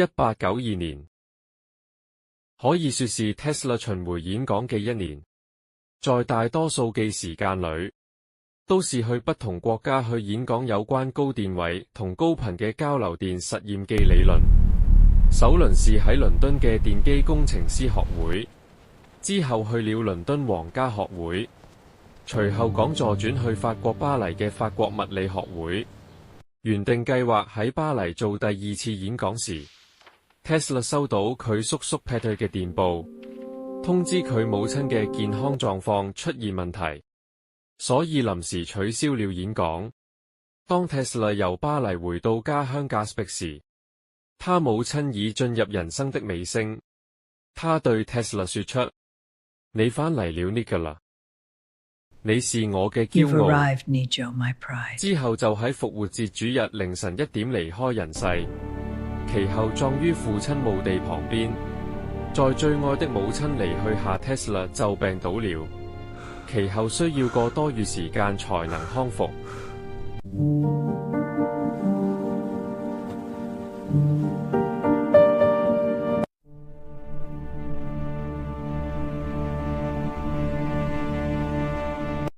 1892年，可以說是 Tesla 巡迴演講嘅一年。在大多數嘅時間裏，都是去不同國家去演講有關高電位同高頻嘅交流電實驗嘅理論。首輪是喺倫敦嘅電機工程師學會，之後去了倫敦皇家學會，隨後講座轉去法國巴黎嘅法國物理學會。原定計劃喺巴黎做第二次演講時，Tesla 收到佢叔叔 Peter 嘅電報，通知佢母親嘅健康狀況出現問題，所以臨時取消了演講。當 Tesla 由巴黎回到家鄉加斯碧時，他母親已進入人生的尾聲。他對 Tesla 說出：你返嚟了 Nikola， 你是我嘅驕傲。之後就喺復活節主日凌晨1點離開人世，其後葬於父親墓地旁邊。在最愛的母親離去下 ，Tesla 就病倒了，其後需要個多月時間才能康復。